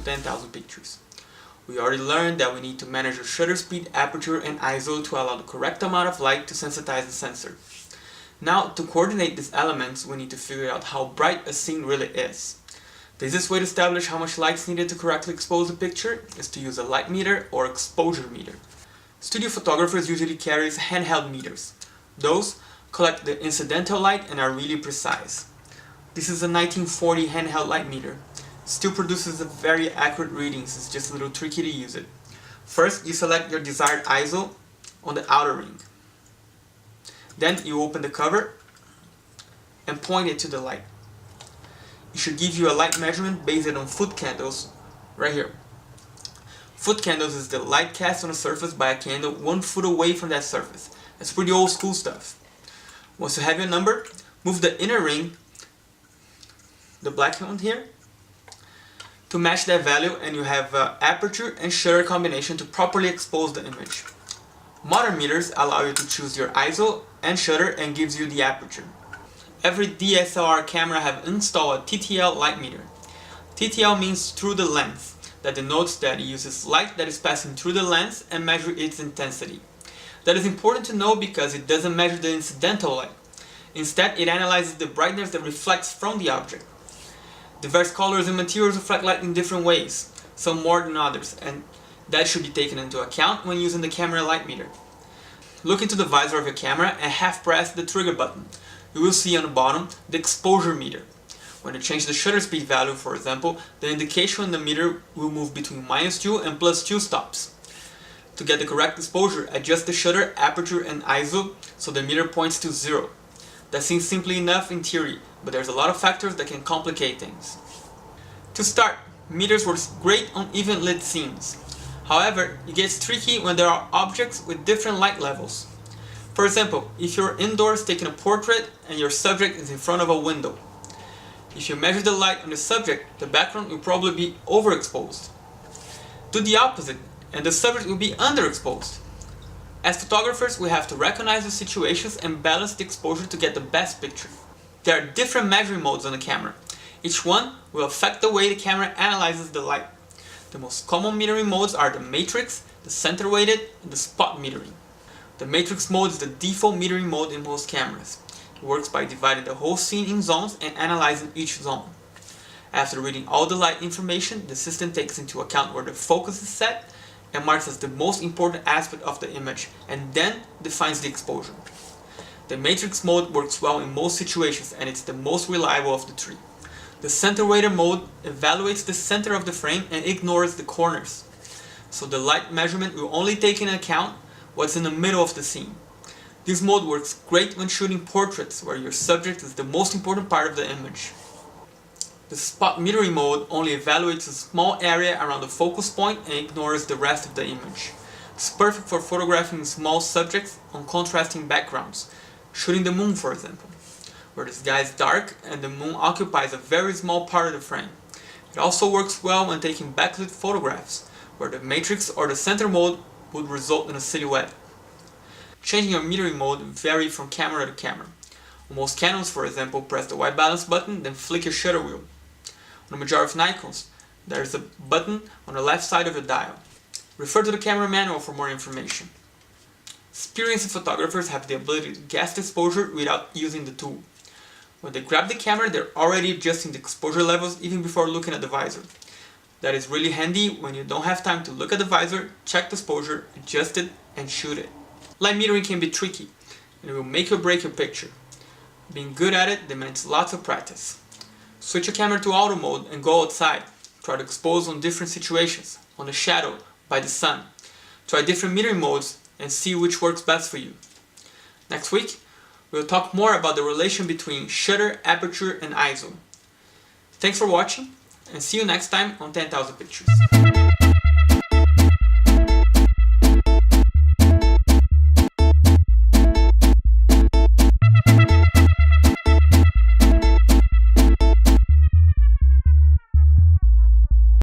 10,000 pictures. We already learned that we need to manage the shutter speed, aperture and ISO to allow the correct amount of light to sensitize the sensor. Now, to coordinate these elements, we need to figure out how bright a scene really is. The easiest way to establish how much light is needed to correctly expose a picture is to use a light meter or exposure meter. Studio photographers usually carry handheld meters. Those collect the incidental light and are really precise. This is a 1940 handheld light meter. It still produces a very accurate readings, it's just a little tricky to use it. First, you select your desired ISO on the outer ring. Then you open the cover and point it to the light. It should give you a light measurement based on foot candles right here. Foot candles is the light cast on a surface by a candle 1 foot away from that surface. That's pretty old school stuff. Once you have your number, move the inner ring, the black one here, to match that value, and you have aperture and shutter combination to properly expose the image. Modern meters allow you to choose your ISO and shutter and gives you the aperture. Every DSLR camera have installed a TTL light meter. TTL means through the lens. That denotes that it uses light that is passing through the lens and measure its intensity. That is important to know because it doesn't measure the incidental light. Instead, it analyzes the brightness that reflects from the object. Diverse colors and materials reflect light in different ways, some more than others, and that should be taken into account when using the camera light meter. Look into the visor of your camera and half press the trigger button. You will see on the bottom the exposure meter. When you change the shutter speed value, for example, the indication on the meter will move between -2 and +2 stops. To get the correct exposure, adjust the shutter, aperture and ISO so the meter points to 0. That seems simply enough in theory, but there's a lot of factors that can complicate things. To start, meters work great on even lit scenes. However, it gets tricky when there are objects with different light levels. For example, if you're indoors taking a portrait and your subject is in front of a window. If you measure the light on the subject, the background will probably be overexposed. Do the opposite, and the subject will be underexposed. As photographers, we have to recognize the situations and balance the exposure to get the best picture. There are different measuring modes on the camera. Each one will affect the way the camera analyzes the light. The most common metering modes are the matrix, the center weighted, and the spot metering. The matrix mode is the default metering mode in most cameras. It works by dividing the whole scene in zones and analyzing each zone. After reading all the light information, the system takes into account where the focus is set and marks as the most important aspect of the image, and then defines the exposure. The matrix mode works well in most situations and it's the most reliable of the three. The center weighted mode evaluates the center of the frame and ignores the corners. So the light measurement will only take into account what's in the middle of the scene. This mode works great when shooting portraits, where your subject is the most important part of the image. The spot metering mode only evaluates a small area around the focus point and ignores the rest of the image. It's perfect for photographing small subjects on contrasting backgrounds, shooting the moon for example, where the sky is dark and the moon occupies a very small part of the frame. It also works well when taking backlit photographs, where the matrix or the center mode would result in a silhouette. Changing your metering mode varies from camera to camera. On most Canons, for example, press the white balance button, then flick your shutter wheel. On the majority of Nikons, there is a button on the left side of the dial. Refer to the camera manual for more information. Experienced photographers have the ability to guess the exposure without using the tool. When they grab the camera, they're already adjusting the exposure levels even before looking at the visor. That is really handy when you don't have time to look at the visor, check the exposure, adjust it, and shoot it. Light metering can be tricky, and it will make or break your picture. Being good at it demands lots of practice. Switch your camera to auto mode and go outside. Try to expose on different situations, on the shadow, by the sun. Try different metering modes and see which works best for you. Next week, we'll talk more about the relation between shutter, aperture, and ISO. Thanks for watching, and see you next time on 10,000 Pictures.